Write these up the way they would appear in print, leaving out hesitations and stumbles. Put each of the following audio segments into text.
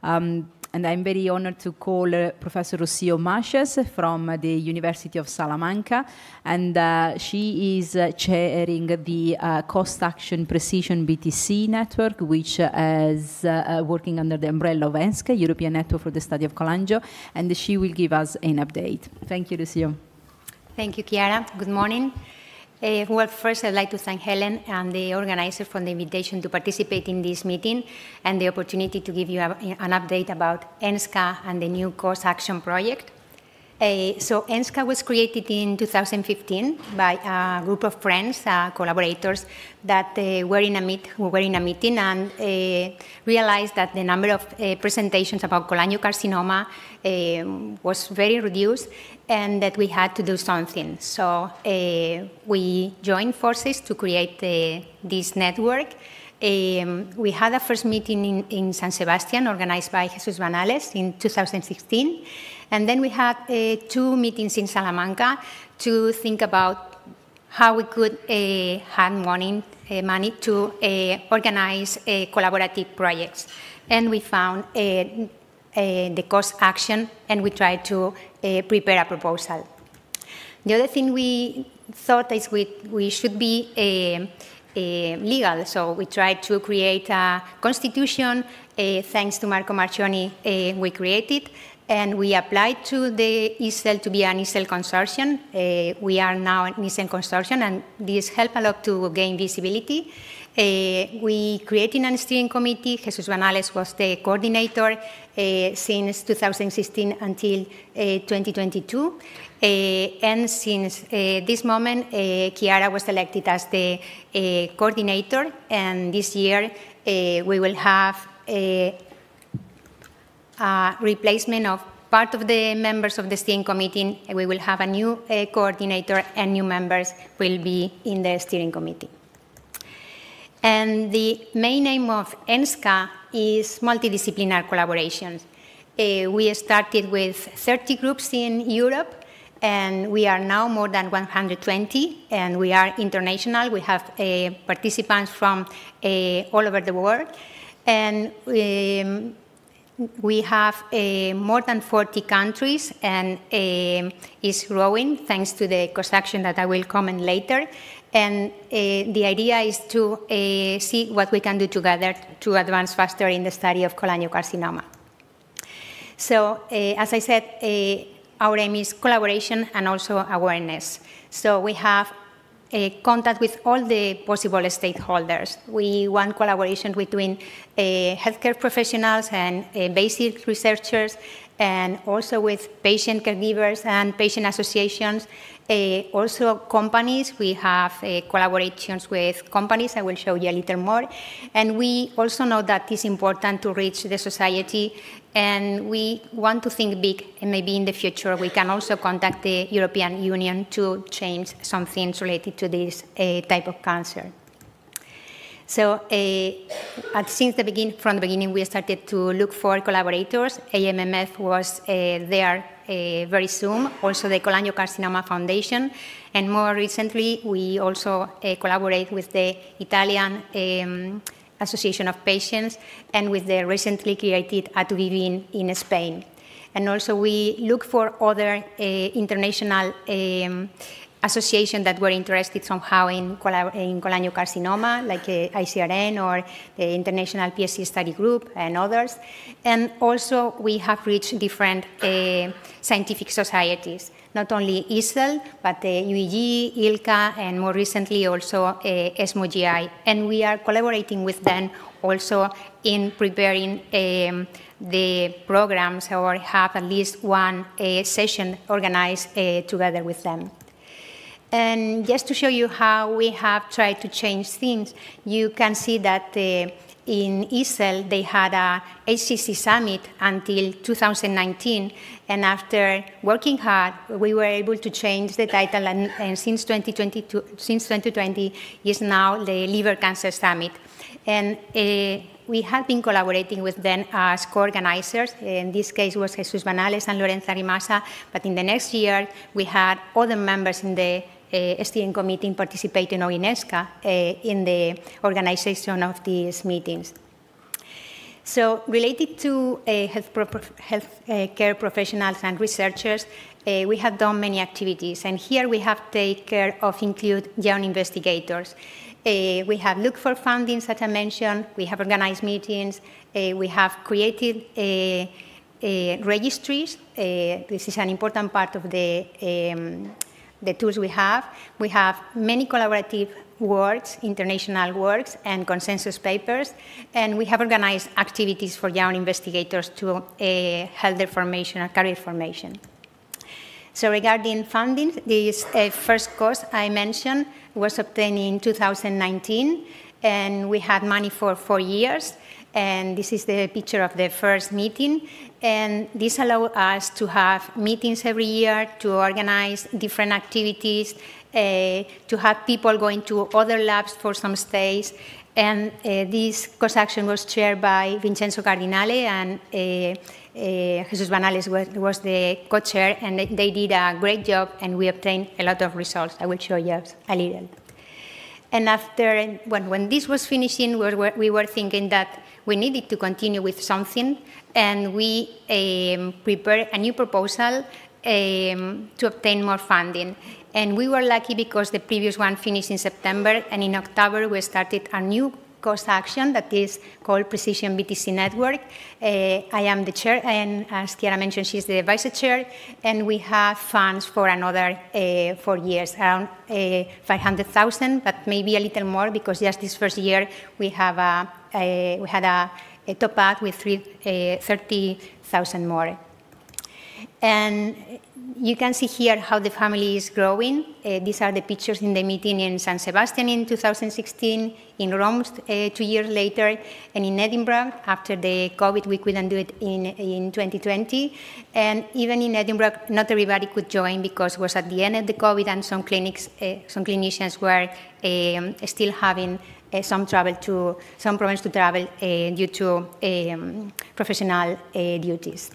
And I'm very honored to call Professor Rocio Macias from the University of Salamanca, and she is chairing the Cost Action Precision BTC network, which is working under the umbrella of ENS-CCA, European Network for the Study of Cholangio, and she will give us an update. Thank you, Rocio. Thank you, Chiara. Good morning. Well, first, I'd like to thank Helen and the organizers for the invitation to participate in this meeting and the opportunity to give you an update about ENS-CCA and the new Cost Action Project. So ENS-CCA was created in 2015 by a group of friends, collaborators, that were in a meeting and realized that the number of presentations about cholangiocarcinoma was very reduced and that we had to do something. So we joined forces to create this network. We had a first meeting in San Sebastian, organized by Jesus Vanales in 2016. And then we had 2 meetings in Salamanca to think about how we could have money to organize collaborative projects. And we found the cost action, and we tried to prepare a proposal. The other thing we thought is we should be legal, so we tried to create a constitution. Thanks to Marco Marcioni, we created, and we applied to the ESL to be an ESL consortium. We are now an ESL consortium, and this helped a lot to gain visibility. We created a steering committee. Jesus Vanales was the coordinator since 2016 until 2022. And since this moment, Chiara was elected as the coordinator, and this year we will have a replacement of part of the members of the steering committee. We will have a new coordinator, and new members will be in the steering committee. And the main aim of ENS-CCA is multidisciplinary collaborations. We started with 30 groups in Europe, and we are now more than 120, and we are international. We have participants from all over the world, and we have more than 40 countries, and is growing thanks to the cost action that I will comment later. And the idea is to see what we can do together to advance faster in the study of cholangiocarcinoma. So, as I said, our aim is collaboration and also awareness. So we have contact with all the possible stakeholders. We want collaboration between healthcare professionals and basic researchers, and also with patient caregivers and patient associations. Also companies, we have collaborations with companies. I will show you a little more. And we also know that it's important to reach the society, and we want to think big, and maybe in the future we can also contact the European Union to change some things related to this type of cancer. So from the beginning, we started to look for collaborators. AMMF was there very soon, also the Cholangiocarcinoma Foundation, and more recently, we also collaborate with the Italian Association of Patients and with the recently created ATUVIVIN in Spain. And also, we look for other international associations that were interested somehow in cholangiocarcinoma, like ICRN or the International PSC Study Group and others. And also, we have reached different scientific societies, not only ESL, but UEG, ILCA, and more recently also ESMO-GI. And we are collaborating with them also in preparing the programs, or have at least one session organized together with them. And just to show you how we have tried to change things, you can see that in ESL, they had a HCC summit until 2019, and after working hard, we were able to change the title, and since 2020 is now the Liver Cancer Summit. And we have been collaborating with them as co-organizers. In this case, it was Jesus Vanales and Lorenza Rimasa, but in the next year, we had other members in the steering committee participating in ENS-CCA in the organization of these meetings. So related to healthcare professionals and researchers, we have done many activities, and here we have taken care of include young investigators. We have looked for funding, as I mentioned, we have organized meetings, we have created registries. This is an important part of the tools we have. We have many collaborative works, international works, and consensus papers, and we have organized activities for young investigators to help their formation or career formation. So regarding funding, this first course I mentioned was obtained in 2019, and we had money for 4 years. And this is the picture of the first meeting. And this allowed us to have meetings every year, to organize different activities, to have people going to other labs for some stays. And this course action was chaired by Vincenzo Cardinale, and Jesus Banales was the co-chair, and they did a great job, and we obtained a lot of results. I will show you a little. And after, when this was finishing, we were thinking that we needed to continue with something, and we prepared a new proposal to obtain more funding. And we were lucky because the previous one finished in September, and in October we started a new course action that is called Precision BTC Network. I am the chair, and as Chiara mentioned, she's the vice chair, and we have funds for another 4 years, around 500,000, but maybe a little more, because just this first year we had a top up with 30,000 more. And you can see here how the family is growing. These are the pictures in the meeting in San Sebastian in 2016, in Rome 2 years later, and in Edinburgh. After the COVID, we couldn't do it in 2020. And even in Edinburgh, not everybody could join because it was at the end of the COVID, and some clinics, some clinicians were still having some problems to travel due to professional duties.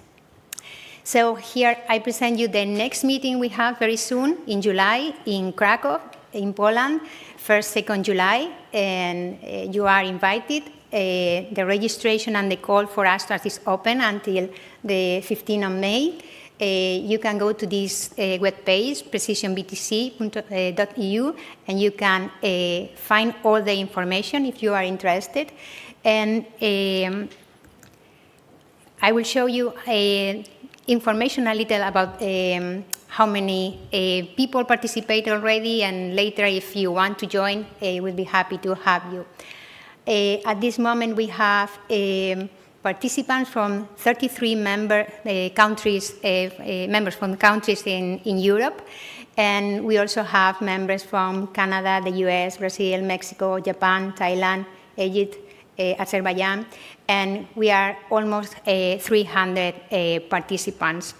So here I present you the next meeting we have very soon in July in Krakow, in Poland, 1st, 2nd July, and you are invited. The registration and the call for us is open until the 15th of May. You can go to this webpage, precisionbtc.eu, and you can find all the information if you are interested. And I will show you information a little about how many people participate already, and later if you want to join, we'll be happy to have you. At this moment we have participants from 33 countries from countries in Europe, and we also have members from Canada, the US, Brazil, Mexico, Japan, Thailand, Egypt, Azerbaijan, and we are almost 300 participants.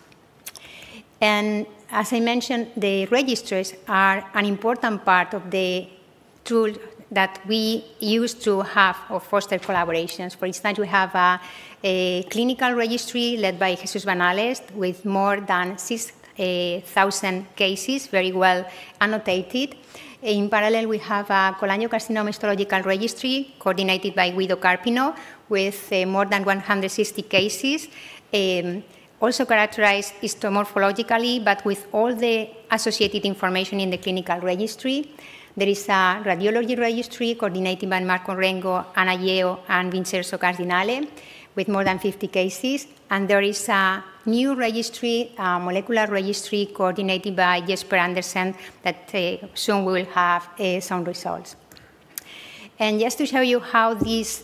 And as I mentioned, the registries are an important part of the tool that we use to have or foster collaborations. For instance, we have a clinical registry led by Jesus Banales with more than 6,000 cases, very well annotated. In parallel, we have a cholangiocarcinoma histological registry coordinated by Guido Carpino with more than 160 cases, also characterized histomorphologically, but with all the associated information in the clinical registry. There is a radiology registry coordinated by Marco Rengo, Ana Yeo, and Vincenzo Cardinale with more than 50 cases. And there is a new registry, a molecular registry coordinated by Jesper Andersen that soon we will have some results. And just to show you how these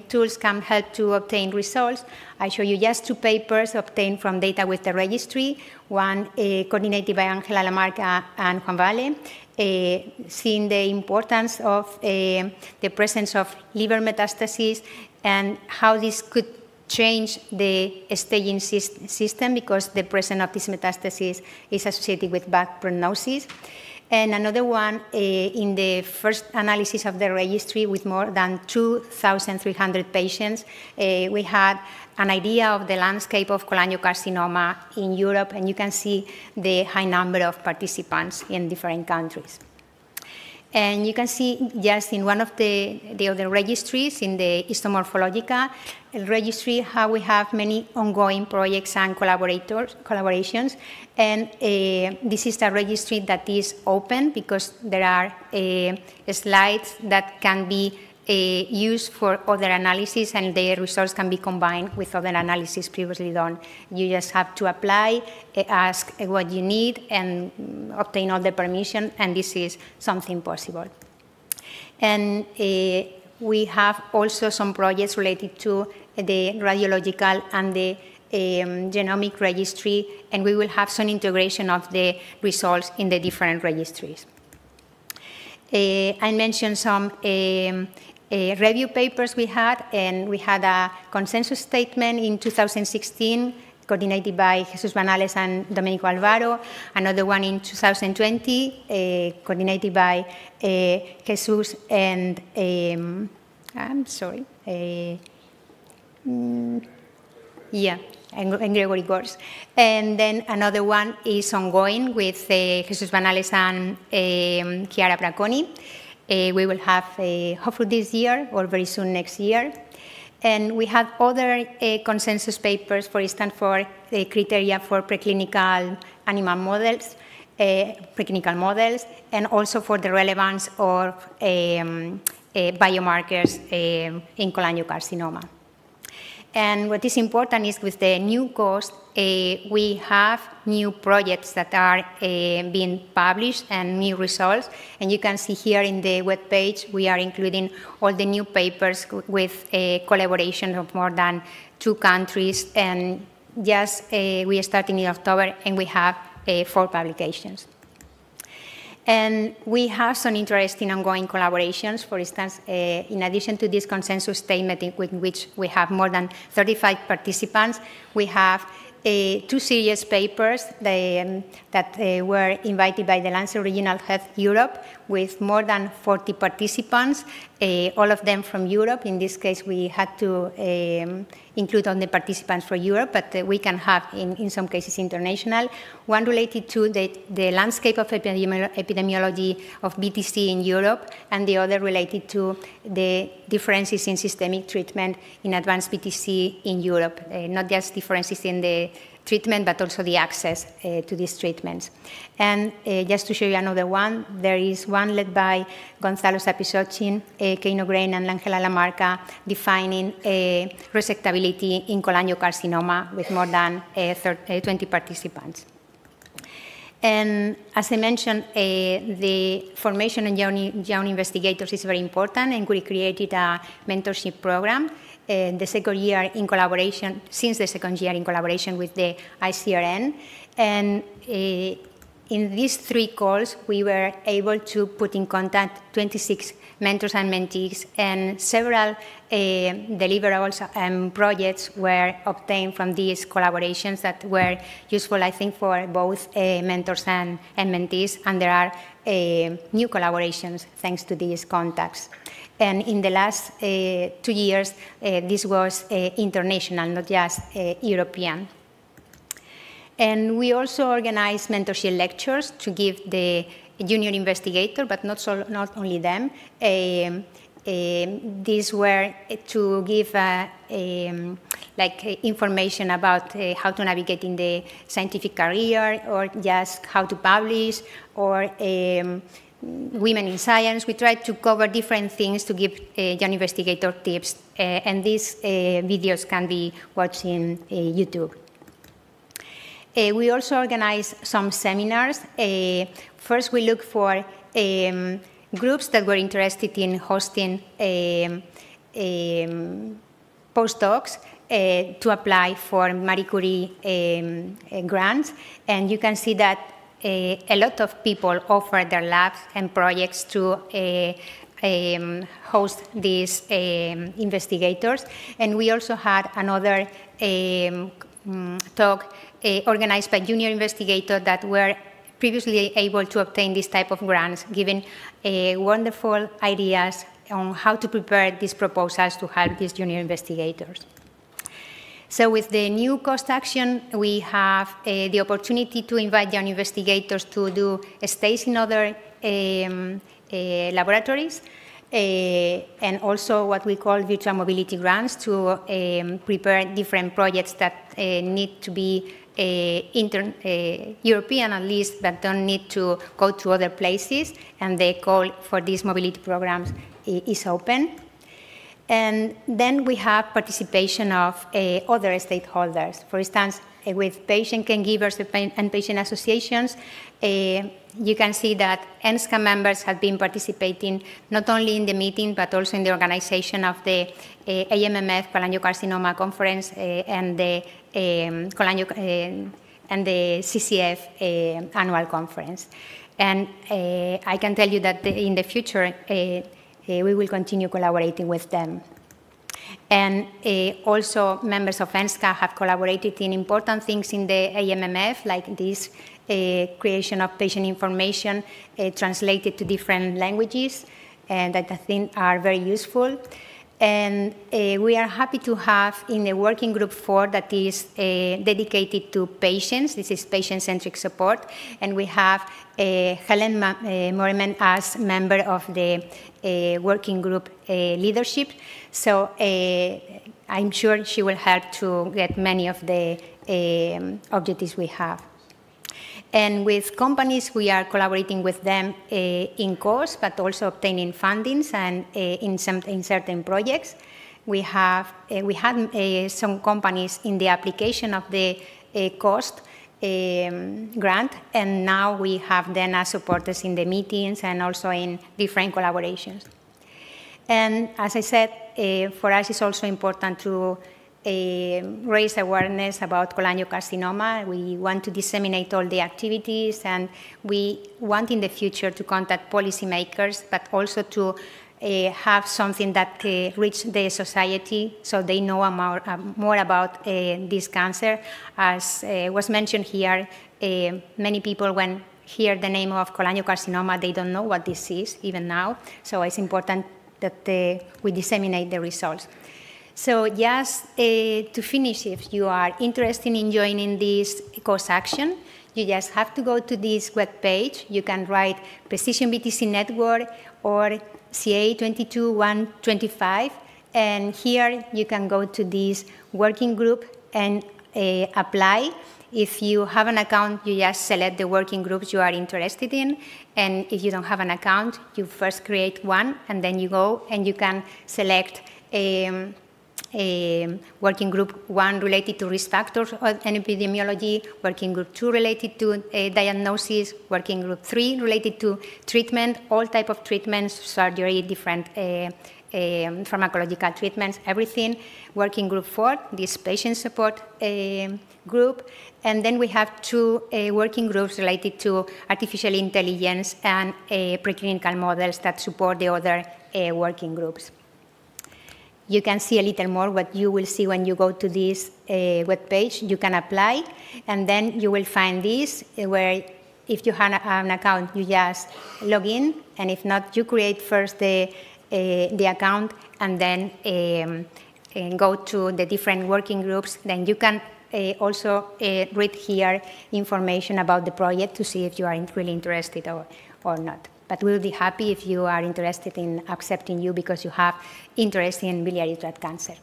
tools can help to obtain results, I show you just 2 papers obtained from data with the registry, one coordinated by Angela Lamarca and Juan Vale, seeing the importance of the presence of liver metastases and how this could change the staging system because the presence of these metastases is associated with bad prognosis. And another one in the first analysis of the registry with more than 2,300 patients, we had an idea of the landscape of cholangiocarcinoma in Europe, and you can see the high number of participants in different countries. And you can see just in one of the other registries, in the histomorphological registry, how we have many ongoing projects and collaborations. And this is a registry that is open because there are slides that can be used for other analysis, and the results can be combined with other analysis previously done. You just have to apply, ask what you need, and obtain all the permission, and this is something possible. And we have also some projects related to the radiological and the genomic registry, and we will have some integration of the results in the different registries. I mentioned some review papers we had, and we had a consensus statement in 2016 coordinated by Jesus Banales and Domenico Alvaro, another one in 2020 coordinated by Jesus and, I'm sorry, and Gregory Gors. And then another one is ongoing with Jesus Banales and Chiara Bracconi. We will have, hopefully this year or very soon next year. And we have other consensus papers, for instance, for the criteria for preclinical animal models, preclinical models, and also for the relevance of biomarkers in cholangiocarcinoma. And what is important is with the new cost, we have new projects that are being published and new results. And you can see here in the web page, we are including all the new papers with a collaboration of more than 2 countries. And just we are starting in October, and we have 4 publications. And we have some interesting ongoing collaborations. For instance, in addition to this consensus statement in which we have more than 35 participants, we have 2 serious papers that were invited by the Lancet Regional Health Europe with more than 40 participants, all of them from Europe. In this case, we had to include all the participants from Europe, but we can have, in some cases, international. One related to the landscape of epidemiology of BTC in Europe, and the other related to the differences in systemic treatment in advanced BTC in Europe, not just differences in the treatment, but also the access to these treatments. And just to show you another one, there is one led by Gonzalo Sapisochin, Keino Grain, and Angela Lamarca, defining resectability in cholangiocarcinoma with more than 20 participants. And as I mentioned, the formation of young investigators is very important, and we created a mentorship program the second year in collaboration, since the second year in collaboration with the ICRN. And in these 3 calls, we were able to put in contact 26 mentors and mentees, and several deliverables and projects were obtained from these collaborations that were useful, I think, for both mentors and mentees, and there are new collaborations thanks to these contacts. And in the last 2 years, this was international, not just European. And we also organized mentorship lectures to give the junior investigator, but not only them. These were to give information about how to navigate in the scientific career, or just how to publish, or women in science. We tried to cover different things to give young investigator tips, and these videos can be watched in YouTube. We also organized some seminars. First, we looked for groups that were interested in hosting postdocs to apply for Marie Curie grants. And you can see that a lot of people offer their labs and projects to host these investigators. And we also had another talk organized by junior investigators that were previously able to obtain this type of grants, giving wonderful ideas on how to prepare these proposals to help these junior investigators. So with the new cost action, we have the opportunity to invite young investigators to do stays in other laboratories, and also what we call virtual mobility grants to prepare different projects that need to be European at least, but don't need to go to other places, and the call for these mobility programs is open. And then we have participation of other stakeholders. For instance, with patient caregivers and patient associations, you can see that ENS-CCA members have been participating not only in the meeting, but also in the organization of the AMMF cholangiocarcinoma conference and the CCF annual conference. And I can tell you that in the future, we will continue collaborating with them. And also members of ENS-CCA have collaborated in important things in the AMMF, like this creation of patient information translated to different languages, and that I think are very useful. And we are happy to have in the working group 4 that is dedicated to patients. This is patient-centric support. And we have Helen Moreman as member of the working group leadership. So I'm sure she will help to get many of the objectives we have. And with companies, we are collaborating with them in course, but also obtaining fundings and in certain projects. We had some companies in the application of the cost grant, and now we have them as supporters in the meetings and also in different collaborations. And as I said, for us it's also important to raise awareness about cholangiocarcinoma. We want to disseminate all the activities, and we want in the future to contact policymakers, but also to have something that reach the society so they know more about this cancer. As was mentioned here, many people, when hear the name of cholangiocarcinoma, they don't know what this is even now. So it's important that we disseminate the results. So just to finish, if you are interested in joining this course action, you just have to go to this web page. You can write Precision BTC Network or CA 22125, and here you can go to this working group and apply. If you have an account, you just select the working groups you are interested in, and if you don't have an account, you first create one, and then you go and you can select working group 1 related to risk factors and epidemiology, working group 2 related to diagnosis, working group 3 related to treatment, all type of treatments, surgery, different pharmacological treatments, everything. Working group 4, this patient support group. And then we have 2 working groups related to artificial intelligence and preclinical models that support the other working groups. You can see a little more what you will see when you go to this web page. You can apply, and then you will find this where if you have an account, you just log in, and if not, you create first the account, and then go to the different working groups. Then you can also read here information about the project to see if you are really interested or not. But we'll be happy if you are interested in accepting you because you have interest in biliary tract cancer.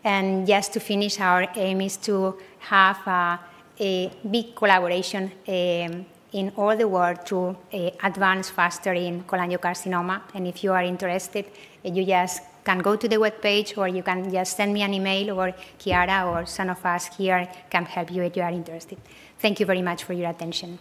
And just to finish, our aim is to have a big collaboration in all the world to advance faster in cholangiocarcinoma. And if you are interested, you just can go to the webpage, or you can just send me an email, or Chiara or some of us here can help you if you are interested. Thank you very much for your attention.